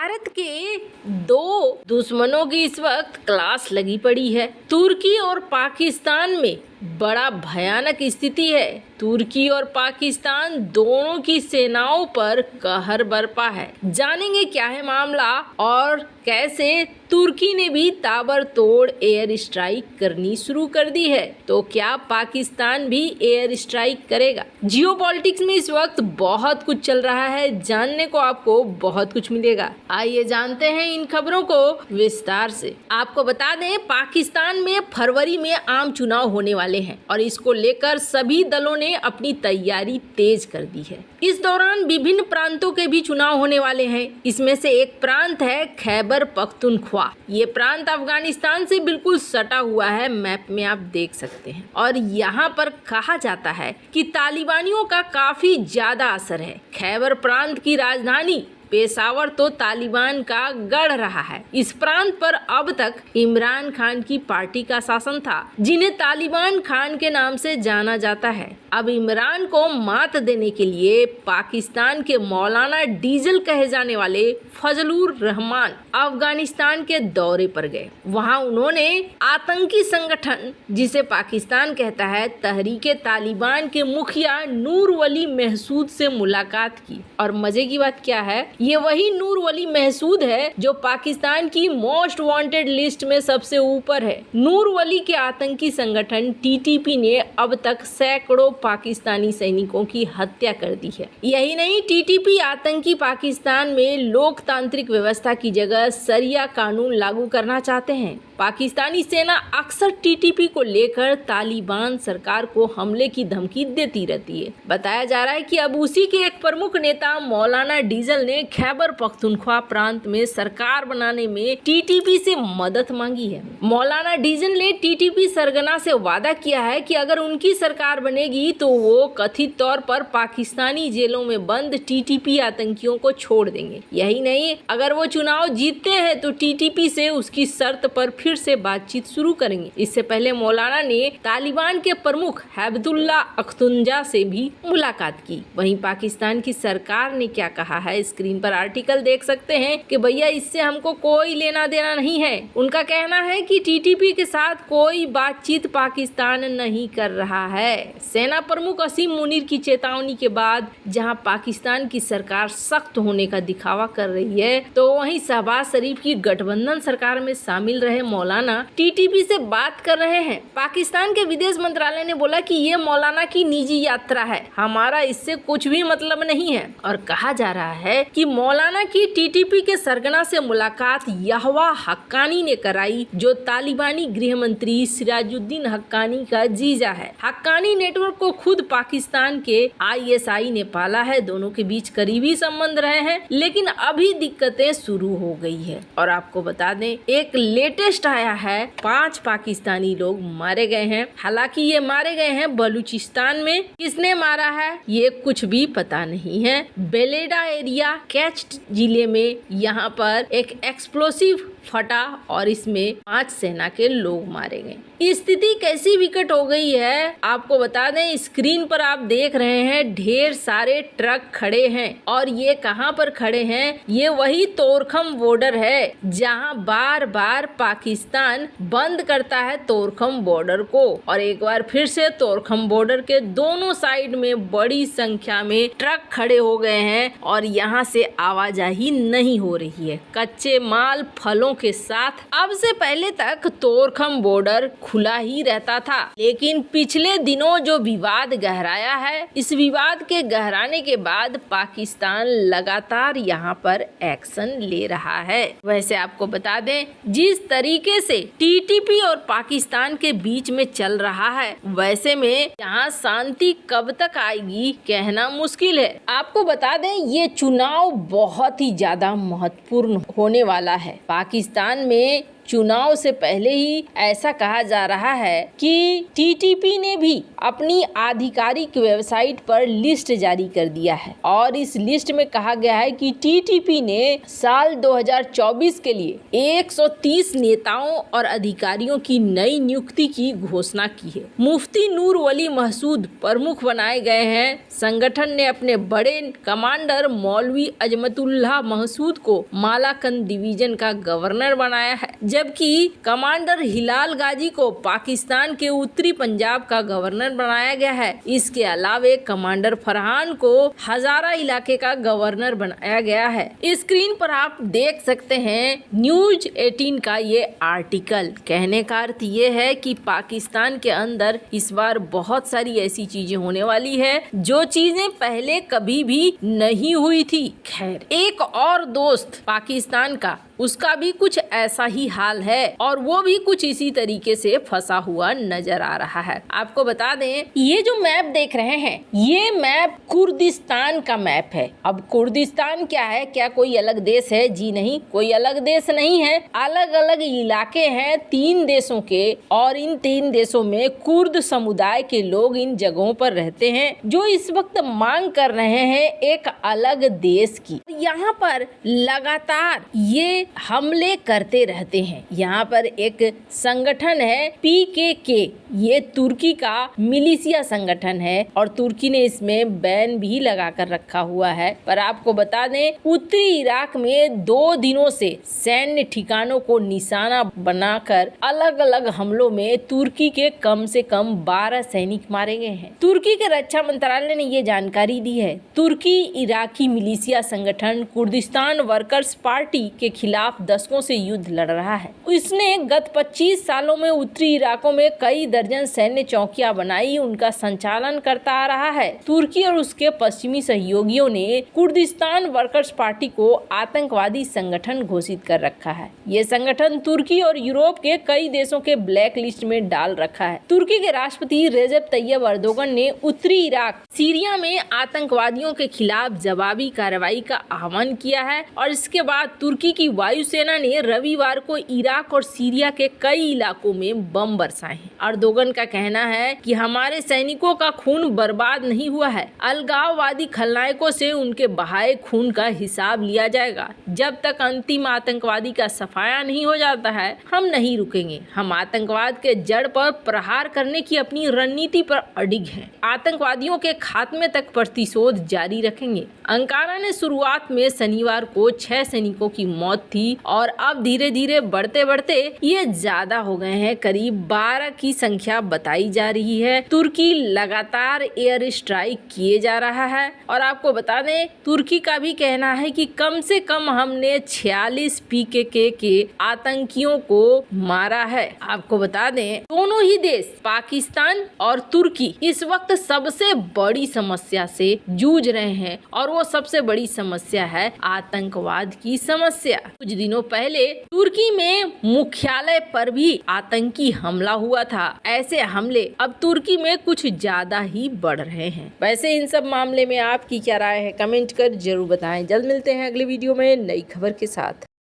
भारत के दो दुश्मनों की इस वक्त क्लास लगी पड़ी है। तुर्की और पाकिस्तान में बड़ा भयानक स्थिति है। तुर्की और पाकिस्तान दोनों की सेनाओं पर कहर बरपा है। जानेंगे क्या है मामला और कैसे तुर्की ने भी ताबड़तोड़ एयर स्ट्राइक करनी शुरू कर दी है। तो क्या पाकिस्तान भी एयर स्ट्राइक करेगा? जियोपॉलिटिक्स में इस वक्त बहुत कुछ चल रहा है, जानने को आपको बहुत कुछ मिलेगा। आइए जानते हैं इन खबरों को विस्तार से। आपको बता दें, पाकिस्तान में फरवरी में आम चुनाव होने वाले हैं और इसको लेकर सभी दलों ने अपनी तैयारी तेज कर दी है। इस दौरान विभिन्न प्रांतों के भी चुनाव होने वाले हैं। इसमें से एक प्रांत है खैबर पख्तूनख्वा। ये प्रांत अफगानिस्तान से बिल्कुल सटा हुआ है, मैप में आप देख सकते हैं। और यहाँ पर कहा जाता है कि तालिबानियों का काफी ज्यादा असर है। खैबर प्रांत की राजधानी पेशावर तो तालिबान का गढ़ रहा है। इस प्रांत पर अब तक इमरान खान की पार्टी का शासन था, जिन्हें तालिबान खान के नाम से जाना जाता है। अब इमरान को मात देने के लिए पाकिस्तान के मौलाना डीजल कहे जाने वाले फजलुर रहमान अफगानिस्तान के दौरे पर गए। वहां उन्होंने आतंकी संगठन, जिसे पाकिस्तान कहता है तहरीके तालिबान के मुखिया नूर वली महसूद से मुलाकात की। और मजे की बात क्या है, ये वही नूर वली महसूद है जो पाकिस्तान की मोस्ट वांटेड लिस्ट में सबसे ऊपर है। नूर वली के आतंकी संगठन टीटीपी ने अब तक सैकड़ों पाकिस्तानी सैनिकों की हत्या कर दी है। यही नहीं, टीटीपी आतंकी पाकिस्तान में लोकतांत्रिक व्यवस्था की जगह शरिया कानून लागू करना चाहते हैं। पाकिस्तानी सेना अक्सर टीटीपी को लेकर तालिबान सरकार को हमले की धमकी देती रहती है। बताया जा रहा है कि अब उसी के एक प्रमुख नेता मौलाना डीजल ने खैबर पख्तूनख्वा प्रांत में सरकार बनाने में टीटीपी से मदद मांगी है। मौलाना डीजल ने टीटीपी सरगना से वादा किया है कि अगर उनकी सरकार बनेगी तो वो कथित तौर पर पाकिस्तानी जेलों में बंद टीटीपी आतंकियों को छोड़ देंगे। यही नहीं, अगर वो चुनाव जीतते हैं तो टीटीपी से उसकी शर्त पर फिर से बातचीत शुरू करेंगे। इससे पहले मौलाना ने तालिबान के प्रमुख हैबतुल्ला अख्तुंजा से भी मुलाकात की। वहीं पाकिस्तान की सरकार ने क्या कहा है, स्क्रीन पर आर्टिकल देख सकते हैं कि भैया इससे हमको कोई लेना देना नहीं है। उनका कहना है कि टीटीपी के साथ कोई बातचीत पाकिस्तान नहीं कर रहा है। सेना प्रमुख असीम मुनीर की चेतावनी के बाद जहां पाकिस्तान की सरकार सख्त होने का दिखावा कर रही है, तो वहीं शहबाज शरीफ की गठबंधन सरकार में शामिल रहे मौलाना टीटीपी से बात कर रहे हैं। पाकिस्तान के विदेश मंत्रालय ने बोला कि ये मौलाना की निजी यात्रा है, हमारा इससे कुछ भी मतलब नहीं है। और कहा जा रहा है कि मौलाना की टीटीपी के सरगना से मुलाकात यहवा हक्कानी ने कराई, जो तालिबानी गृह मंत्री सिराजुद्दीन हक्कानी का जीजा है। हक्कानी नेटवर्क को खुद पाकिस्तान के आईएसआई ने पाला है। दोनों के बीच करीबी संबंध रहे हैं, लेकिन अभी दिक्कतें शुरू हो गई है। और आपको बता दें, एक लेटेस्ट आया है, 5 पाकिस्तानी लोग मारे गए हैं। हालांकि ये मारे गए हैं बलूचिस्तान में। किसने मारा है ये कुछ भी पता नहीं है। बेलेडा एरिया कैच्ट जिले में यहाँ पर एक एक्सप्लोसिव फटा और इसमें 5 सेना के लोग मारे गए। स्थिति कैसी विकट हो गई है आपको बता दें, स्क्रीन पर आप देख रहे हैं ढेर सारे ट्रक खड़े हैं। और ये कहां पर खड़े हैं, ये वही तोरखम बॉर्डर है जहां बार बार पाकिस्तान बंद करता है तोरखम बॉर्डर को। और एक बार फिर से तोरखम बॉर्डर के दोनों साइड में बड़ी संख्या में ट्रक खड़े हो गए हैं और यहाँ से आवाजाही नहीं हो रही है। कच्चे माल, फलों के साथ अब से पहले तक तोरखम बॉर्डर खुला ही रहता था, लेकिन पिछले दिनों जो विवाद गहराया है, इस विवाद के गहराने के बाद पाकिस्तान लगातार यहाँ पर एक्शन ले रहा है। वैसे आपको बता दें, जिस तरीके से टीटीपी और पाकिस्तान के बीच में चल रहा है, वैसे में यहाँ शांति कब तक आएगी कहना मुश्किल है। आपको बता दें, ये चुनाव बहुत ही ज्यादा महत्वपूर्ण होने वाला है। पाकिस्तान में चुनाव से पहले ही ऐसा कहा जा रहा है कि टीटीपी ने भी अपनी आधिकारिक वेबसाइट पर लिस्ट जारी कर दिया है और इस लिस्ट में कहा गया है कि टीटीपी ने साल 2024 के लिए 130 नेताओं और अधिकारियों की नई नियुक्ति की घोषणा की है। मुफ्ती नूर वली महसूद प्रमुख बनाए गए हैं। संगठन ने अपने बड़े कमांडर मौलवी अजमतुल्लाह महसूद को मालाकंद डिवीजन का गवर्नर बनाया है, जबकि कमांडर हिलाल गाजी को पाकिस्तान के उत्तरी पंजाब का गवर्नर बनाया गया है। इसके अलावा कमांडर फरहान को हजारा इलाके का गवर्नर बनाया गया है। स्क्रीन पर आप देख सकते हैं न्यूज 18 का ये आर्टिकल। कहने का अर्थ ये है कि पाकिस्तान के अंदर इस बार बहुत सारी ऐसी चीजें होने वाली है जो चीजें पहले कभी भी नहीं हुई थी। खैर, एक और दोस्त पाकिस्तान का, उसका भी कुछ ऐसा ही हाल है और वो भी कुछ इसी तरीके से फंसा हुआ नजर आ रहा है। आपको बता दें, ये जो मैप देख रहे हैं, ये मैप कुर्दिस्तान का मैप है। अब कुर्दिस्तान क्या है? क्या कोई अलग देश है? जी नहीं, कोई अलग देश नहीं है। अलग अलग इलाके हैं 3 देशों के और इन 3 देशों में कुर्द समुदाय के लोग इन जगहों पर रहते हैं जो इस वक्त मांग कर रहे हैं एक अलग देश की। यहाँ पर लगातार ये हमले करते रहते हैं। यहाँ पर एक संगठन है पीकेके, ये तुर्की का मिलिशिया संगठन है और तुर्की ने इसमें बैन भी लगा कर रखा हुआ है। पर आपको बता दें, उत्तरी इराक में 2 दिनों से सैन्य ठिकानों को निशाना बनाकर अलग अलग हमलों में तुर्की के कम से कम 12 सैनिक मारे गए हैं। तुर्की के रक्षा मंत्रालय ने ये जानकारी दी है। तुर्की इराकी मिलिशिया संगठन कुर्दिस्तान वर्कर्स पार्टी के खिलाफ दशकों से युद्ध लड़ रहा है। इसने गत 25 सालों में उत्तरी इराकों में कई दर्जन सैन्य चौकियां बनाई, उनका संचालन करता आ रहा है। तुर्की और उसके पश्चिमी सहयोगियों ने कुर्दिस्तान वर्कर्स पार्टी को आतंकवादी संगठन घोषित कर रखा है। ये संगठन तुर्की और यूरोप के कई देशों के ब्लैक लिस्ट में डाल रखा है। तुर्की के राष्ट्रपति रेजेप तैयब अर्दोगन ने उत्तरी इराक सीरिया में आतंकवादियों के खिलाफ जवाबी कार्रवाई का आह्वान किया है और इसके बाद तुर्की की वायुसेना ने रविवार को इराक और सीरिया के कई इलाकों में बम बरसाए हैं। अर्दोगन का कहना है कि हमारे सैनिकों का खून बर्बाद नहीं हुआ है। अलगाववादी खलनायकों से उनके बहाए खून का हिसाब लिया जाएगा। जब तक अंतिम आतंकवादी का सफाया नहीं हो जाता है, हम नहीं रुकेंगे। हम आतंकवाद के जड़ पर प्रहार करने की अपनी रणनीति पर अडिग हैं। आतंकवादियों के खात्मे तक प्रतिशोध जारी रखेंगे। अंकारा ने शुरुआत में शनिवार को 6 सैनिकों की मौत थी और अब धीरे धीरे बढ़ते बढ़ते ये ज्यादा हो गए हैं। करीब 12 की संख्या बताई जा रही है। तुर्की लगातार एयर स्ट्राइक किए जा रहा है और आपको बता दें, तुर्की का भी कहना है कि कम से कम हमने 46 पीकेके के आतंकियों को मारा है। आपको बता दें, दोनों ही देश पाकिस्तान और तुर्की इस वक्त सबसे बड़ी समस्या से जूझ रहे हैं और वो सबसे बड़ी समस्या है आतंकवाद की समस्या। कुछ दिनों पहले तुर्की में मुख्यालय पर भी आतंकी हमला हुआ था। ऐसे हमले अब तुर्की में कुछ ज्यादा ही बढ़ रहे हैं। वैसे इन सब मामले में आपकी क्या राय है? कमेंट कर जरूर बताएं। जल्द मिलते हैं अगले वीडियो में नई खबर के साथ।